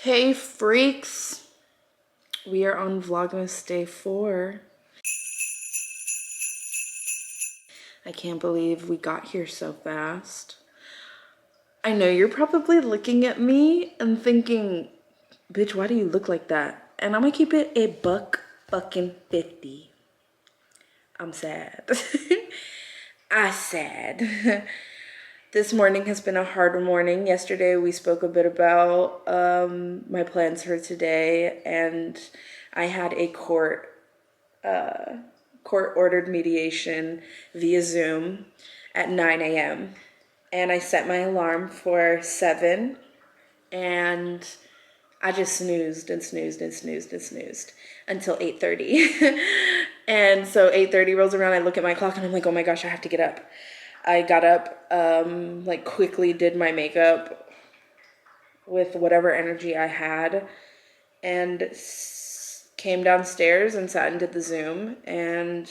Hey freaks, we are on vlogmas day 4. I can't believe we got here so fast. I know you're probably looking at me and thinking, bitch, why do you look like that? And I'm gonna keep it a buck fucking 50. I'm sad. I sad. This morning has been a hard morning. Yesterday we spoke a bit about my plans for today, and I had a court-ordered mediation via Zoom at 9 a.m. And I set my alarm for 7, and I just snoozed and snoozed and snoozed and snoozed until 8:30. And so 8:30 rolls around, I look at my clock and I'm like, oh my gosh, I have to get up. I got up, like quickly did my makeup with whatever energy I had, and came downstairs and sat and did the Zoom, and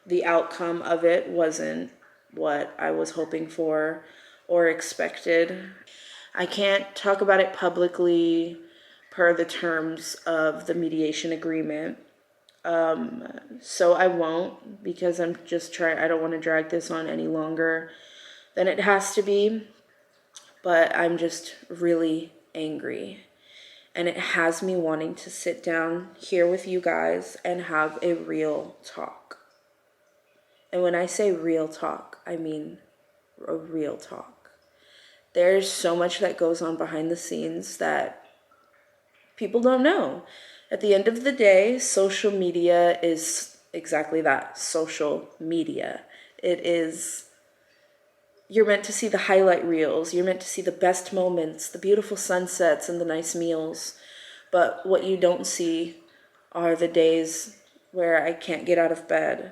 the outcome of it wasn't what I was hoping for or expected. I can't talk about it publicly per the terms of the mediation agreement. So I won't, because I don't want to drag this on any longer than it has to be, but I'm just really angry. And it has me wanting to sit down here with you guys and have a real talk. And when I say real talk, I mean a real talk. There's so much that goes on behind the scenes that people don't know. At the end of the day, social media is exactly that, social media. You're meant to see the highlight reels. You're meant to see the best moments, the beautiful sunsets and the nice meals. But what you don't see are the days where I can't get out of bed,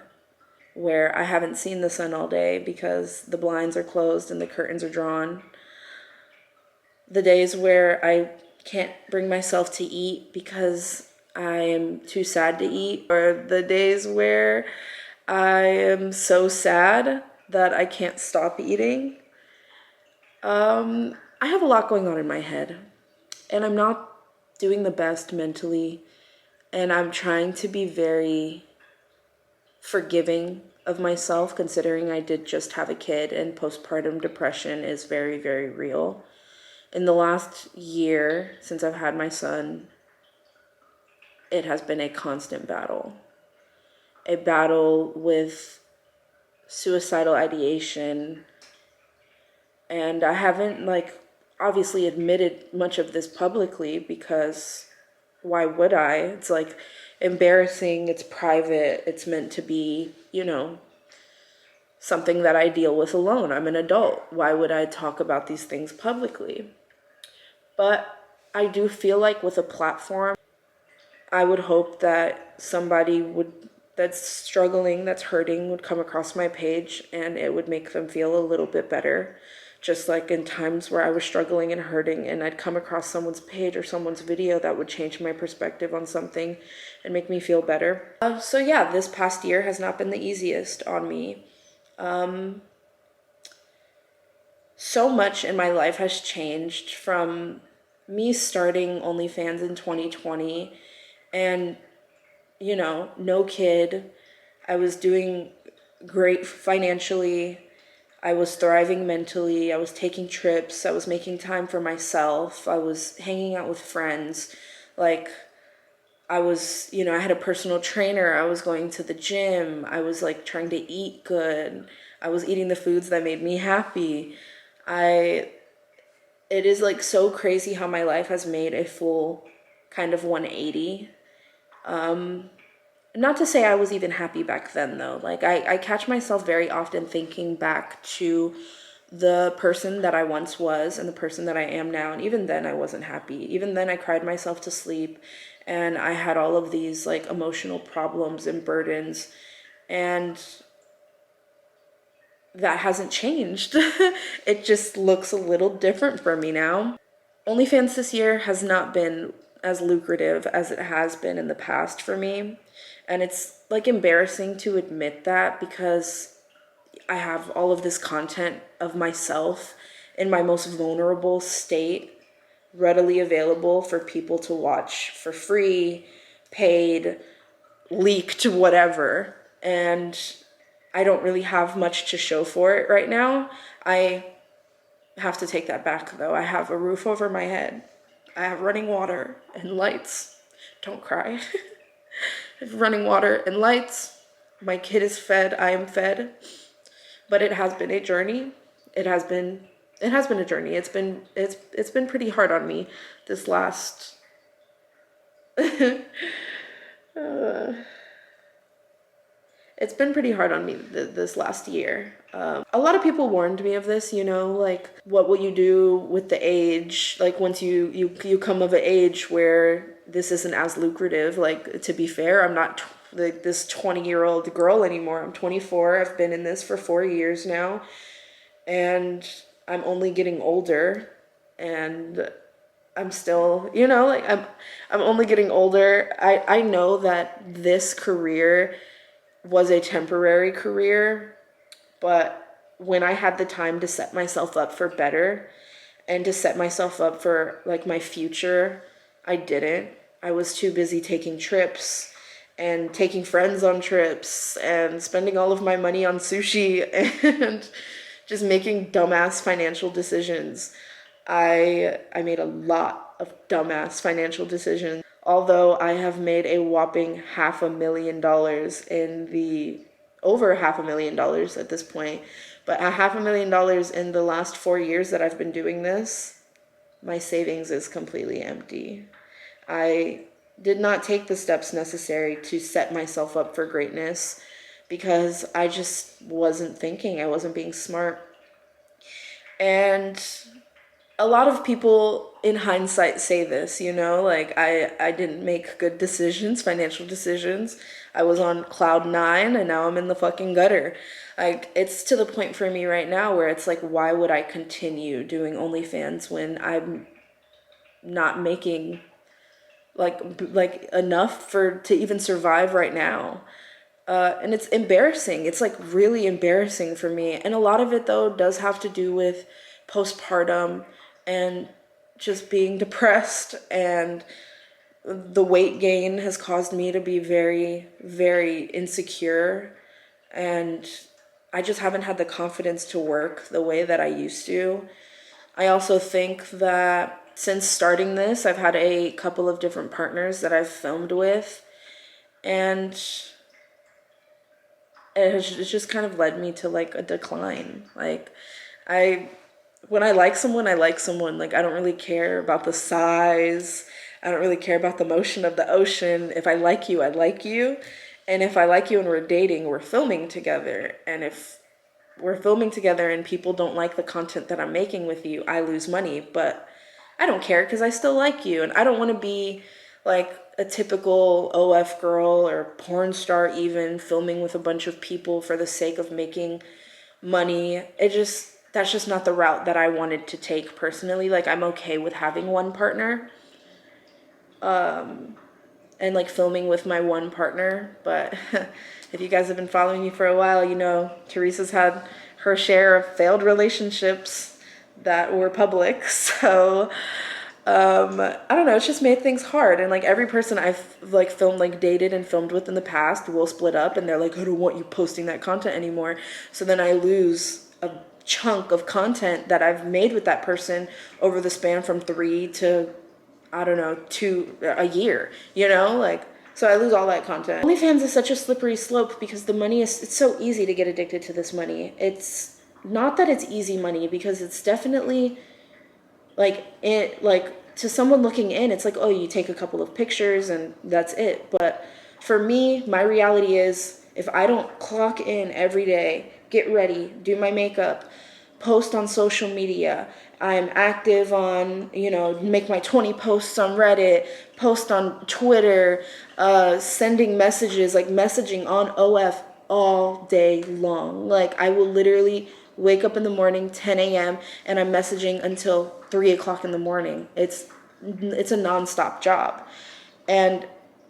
where I haven't seen the sun all day because the blinds are closed and the curtains are drawn. The days where I can't bring myself to eat because I am too sad to eat, or the days where I am so sad that I can't stop eating. I have a lot going on in my head, and I'm not doing the best mentally, and I'm trying to be very forgiving of myself, considering I did just have a kid and postpartum depression is very, very real. In the last year since I've had my son, it has been a constant battle. A battle with suicidal ideation. And I haven't, obviously admitted much of this publicly, because why would I? It's embarrassing, it's private, it's meant to be, something that I deal with alone. I'm an adult. Why would I talk about these things publicly? But I do feel like with a platform, I would hope that somebody that's struggling, that's hurting, would come across my page and it would make them feel a little bit better. Just like in times where I was struggling and hurting, and I'd come across someone's page or someone's video that would change my perspective on something and make me feel better. So yeah, this past year has not been the easiest on me. So much in my life has changed from me starting OnlyFans in 2020 and, no kid. I was doing great financially. I was thriving mentally. I was taking trips. I was making time for myself. I was hanging out with friends. I had a personal trainer. I was going to the gym. I was trying to eat good. I was eating the foods that made me happy. It is so crazy how my life has made a full kind of 180. Not to say I was even happy back then, though. I catch myself very often thinking back to the person that I once was and the person that I am now. And even then I wasn't happy. Even then I cried myself to sleep, and I had all of these emotional problems and burdens, and that hasn't changed. It just looks a little different for me now. OnlyFans this year has not been as lucrative as it has been in the past for me. And it's embarrassing to admit that, because I have all of this content of myself in my most vulnerable state readily available for people to watch for free, paid, leaked, whatever. And I don't really have much to show for it right now. I have to take that back though. I have a roof over my head. I have running water and lights. Don't cry. I have running water and lights. My kid is fed. I am fed. But it has been a journey. It has been a journey. It's been pretty hard on me this last it's been pretty hard on me this last year. A lot of people warned me of this, you know, like, what will you do with the age? Like, once you come of an age where this isn't as lucrative. Like, to be fair, I'm not like this 20-year-old girl anymore. I'm 24. I've been in this for 4 years now. And I'm only getting older. And I'm still, you know, like, I'm only getting older. I know that this career was a temporary career, but when I had the time to set myself up for better and to set myself up for like my future, I didn't. I was too busy taking trips and taking friends on trips and spending all of my money on sushi and just making dumbass financial decisions. I made a lot of dumbass financial decisions. Although I have made a whopping $500,000 over $500,000 at this point, but $500,000 in the last 4 years that I've been doing this, my savings is completely empty. I did not take the steps necessary to set myself up for greatness because I just wasn't thinking. I wasn't being smart. And a lot of people in hindsight say this, you know, like I didn't make good decisions, financial decisions. I was on cloud 9 and now I'm in the fucking gutter. Like, it's to the point for me right now where it's like, why would I continue doing OnlyFans when I'm not making like enough to even survive right now? And it's embarrassing. It's like really embarrassing for me. And a lot of it though does have to do with postpartum and just being depressed, and the weight gain has caused me to be very, very insecure, and I just haven't had the confidence to work the way that I used to. I also think that since starting this, I've had a couple of different partners that I've filmed with, and it's just kind of led me to like a decline. Like, when I like someone, I like someone. Like, I don't really care about the size. I don't really care about the motion of the ocean. If I like you, I like you. And if I like you and we're dating, we're filming together. And if we're filming together and people don't like the content that I'm making with you, I lose money. But I don't care because I still like you. And I don't want to be like a typical OF girl or porn star even, filming with a bunch of people for the sake of making money. That's just not the route that I wanted to take personally. Like, I'm okay with having one partner, and like filming with my one partner. But if you guys have been following me for a while, you know, Teresa's had her share of failed relationships that were public. So, I don't know, it's just made things hard. And like, every person I've like filmed, like dated and filmed with in the past will split up and they're like, I don't want you posting that content anymore. So then I lose a chunk of content that I've made with that person over the span from 3 to, I don't know, a year, you know, like, so I lose all that content. OnlyFans is such a slippery slope because the money it's so easy to get addicted to this money. It's not that it's easy money, because it's definitely like to someone looking in, it's like, oh, you take a couple of pictures and that's it. But for me, my reality is, if I don't clock in every day, get ready, do my makeup, post on social media, I'm active on, you know, make my 20 posts on Reddit, post on Twitter, sending messages, like messaging on OF all day long. Like, I will literally wake up in the morning, 10 a.m., and I'm messaging until 3 o'clock in the morning. It's a nonstop job. And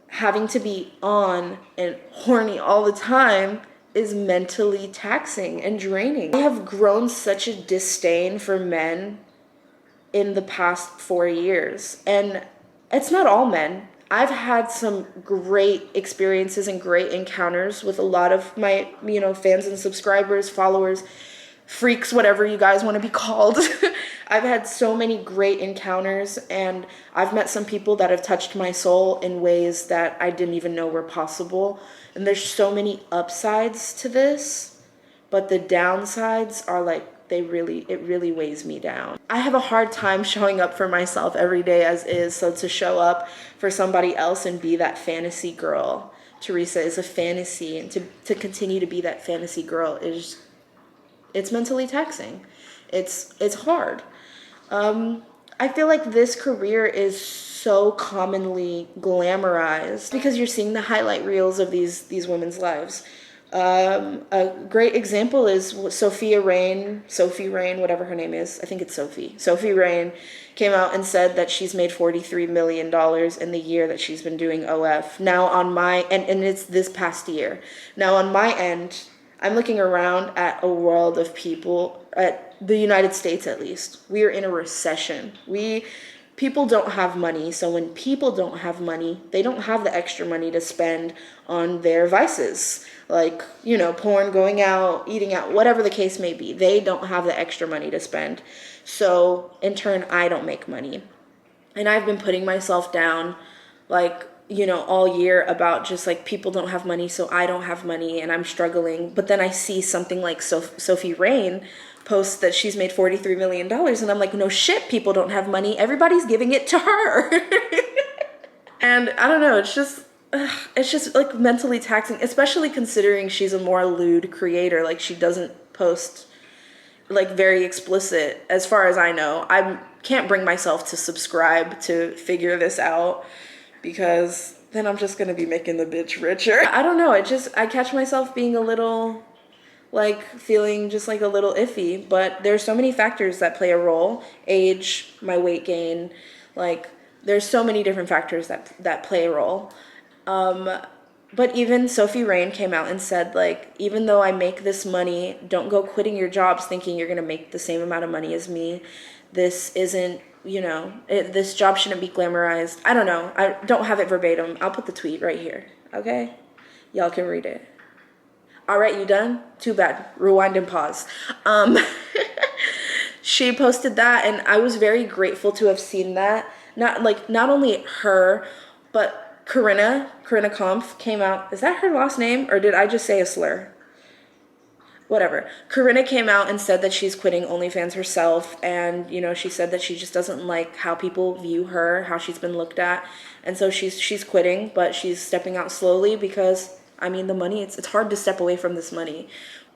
having to be on and horny all the time is mentally taxing and draining. I have grown such a disdain for men in the past 4 years. And it's not all men. I've had some great experiences and great encounters with a lot of my, fans and subscribers, followers, freaks, whatever you guys want to be called. I've had so many great encounters, and I've met some people that have touched my soul in ways that I didn't even know were possible. And there's so many upsides to this, but the downsides are like, it really weighs me down. I have a hard time showing up for myself every day as is, so to show up for somebody else and be that fantasy girl, Teresa, is a fantasy, and to continue to be that fantasy girl it's mentally taxing. It's hard. I feel like this career is so commonly glamorized because you're seeing the highlight reels of these women's lives. A great example is Sophie Rain, whatever her name is. I think it's Sophie. Sophie Rain came out and said that she's made $43 million in the year that she's been doing OF. Now on my, and it's this past year. Now on my end, I'm looking around at a world of people, at the United States at least. We are in a recession. People don't have money, so when people don't have money, they don't have the extra money to spend on their vices. Like, porn, going out, eating out, whatever the case may be. They don't have the extra money to spend. So, in turn, I don't make money. And I've been putting myself down, like, all year about just like people don't have money, so I don't have money and I'm struggling. But then I see something like Sophie Rain post that she's made $43 million, and I'm like, no shit, people don't have money. Everybody's giving it to her. And I don't know, it's just like mentally taxing, especially considering she's a more lewd creator. Like, she doesn't post like very explicit, as far as I know. I can't bring myself to subscribe to figure this out, because then I'm just gonna be making the bitch richer. I don't know, I catch myself being a little, like, feeling just like a little iffy, but there's so many factors that play a role. Age, my weight gain, like, there's so many different factors that play a role. But even Sophie Rain came out and said, like, even though I make this money, don't go quitting your jobs thinking you're gonna make the same amount of money as me. This isn't, this job shouldn't be glamorized. I don't know. I don't have it verbatim. I'll put the tweet right here. Okay? Y'all can read it. All right, you done? Too bad. Rewind and pause. She posted that, and I was very grateful to have seen that. Not only her, but Corinna Kampf came out. Is that her last name, or did I just say a slur? Whatever. Corinna came out and said that she's quitting OnlyFans herself, and she said that she just doesn't like how people view her, how she's been looked at, and so she's quitting, but she's stepping out slowly because the money, it's hard to step away from this money.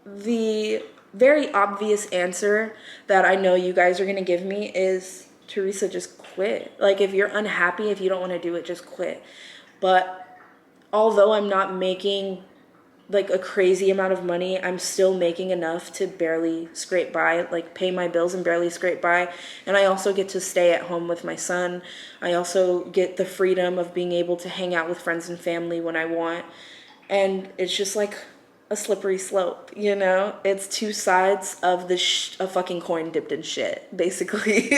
The very obvious answer that I know you guys are gonna give me is, Teresa, just quit. Like, if you're unhappy, if you don't want to do it, just quit. But although I'm not making like a crazy amount of money, I'm still making enough to barely scrape by, like pay my bills and barely scrape by. And I also get to stay at home with my son. I also get the freedom of being able to hang out with friends and family when I want. And it's just like a slippery slope, It's two sides of a fucking coin dipped in shit, basically.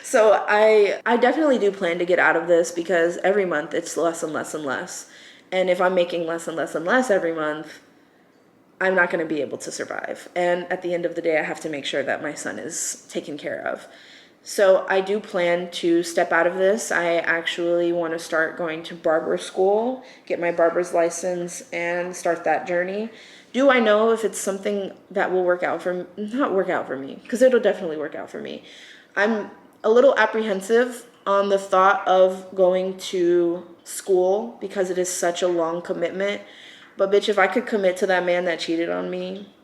So I definitely do plan to get out of this, because every month it's less and less and less. And if I'm making less and less and less every month, I'm not going to be able to survive. And at the end of the day, I have to make sure that my son is taken care of. So I do plan to step out of this. I actually want to start going to barber school, get my barber's license, and start that journey. Do I know if it's something that will not work out for me, because it'll definitely work out for me. I'm a little apprehensive on the thought of going to school because it is such a long commitment. But bitch, if I could commit to that man that cheated on me,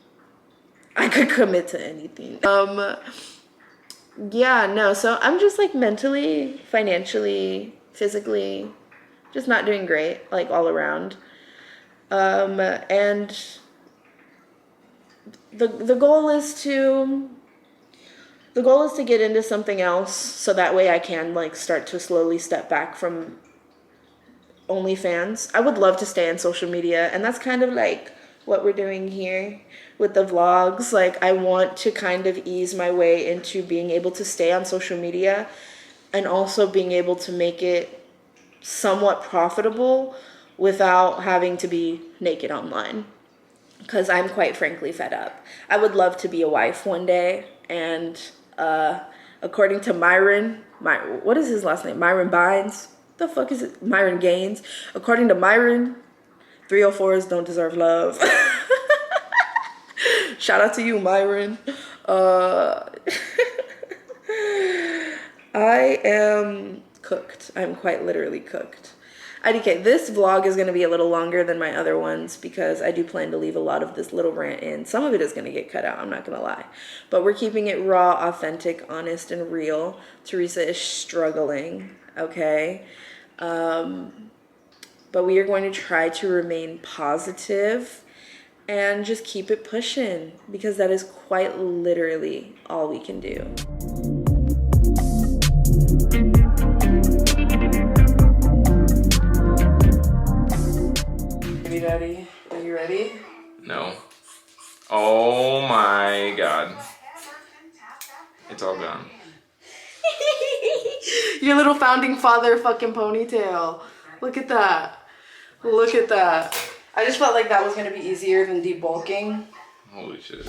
I could commit to anything. Yeah, no, so I'm just like mentally, financially, physically, just not doing great, like all around. And the goal is to get into something else, so that way I can like start to slowly step back from OnlyFans. I would love to stay on social media, and that's kind of like what we're doing here with the vlogs. Like, I want to kind of ease my way into being able to stay on social media and also being able to make it somewhat profitable without having to be naked online. Because I'm quite frankly fed up. I would love to be a wife one day, and according to what is his last name? Myron Bynes? The fuck is it? Myron Gaines. According to Myron, 304s don't deserve love. Shout out to you, Myron. I am cooked. I'm quite literally cooked. IDK, this vlog is going to be a little longer than my other ones because I do plan to leave a lot of this little rant in. Some of it is going to get cut out, I'm not going to lie. But we're keeping it raw, authentic, honest, and real. Teresa is struggling, okay? But we are going to try to remain positive and just keep it pushing because that is quite literally all we can do. Baby daddy, are you ready? No. Oh my god. It's all gone. Your little founding father fucking ponytail. Look at that. Look at that. I just felt like that was gonna be easier than debulking. Holy shit.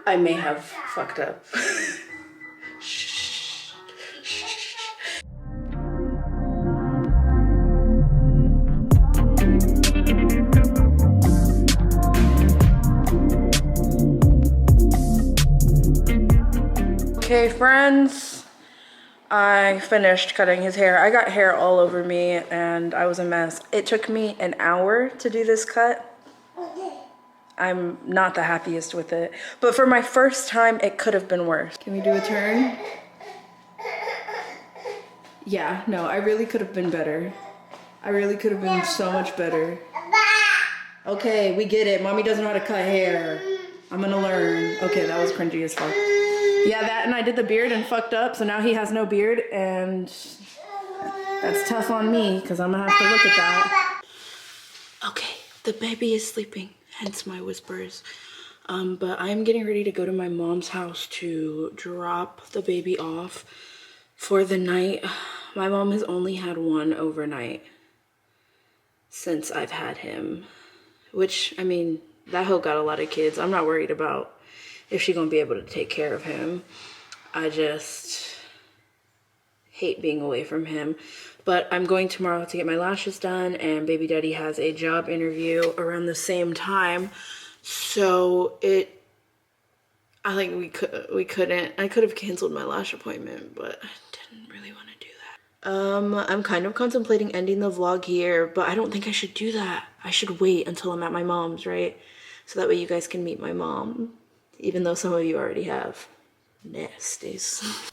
I may have fucked up. Okay, friends, I finished cutting his hair. I got hair all over me and I was a mess. It took me an hour to do this cut. I'm not the happiest with it, but for my first time, it could have been worse. Can we do a turn? Yeah, no, I really could have been better. I really could have been so much better. Okay, we get it. Mommy doesn't know how to cut hair. I'm gonna learn. Okay, that was cringy as fuck. Yeah, that, and I did the beard and fucked up, so now he has no beard, and that's tough on me, because I'm gonna have to look at that. Okay, the baby is sleeping, hence my whispers. But I'm getting ready to go to my mom's house to drop the baby off for the night. My mom has only had one overnight since I've had him, which, I mean, that hoe got a lot of kids. I'm not worried about if she's gonna be able to take care of him. I just hate being away from him. But I'm going tomorrow to get my lashes done, and baby daddy has a job interview around the same time. So I think I could have canceled my lash appointment, but I didn't really want to do that. I'm kind of contemplating ending the vlog here, but I don't think I should do that. I should wait until I'm at my mom's, right? So that way you guys can meet my mom, even though some of you already have. Nasties.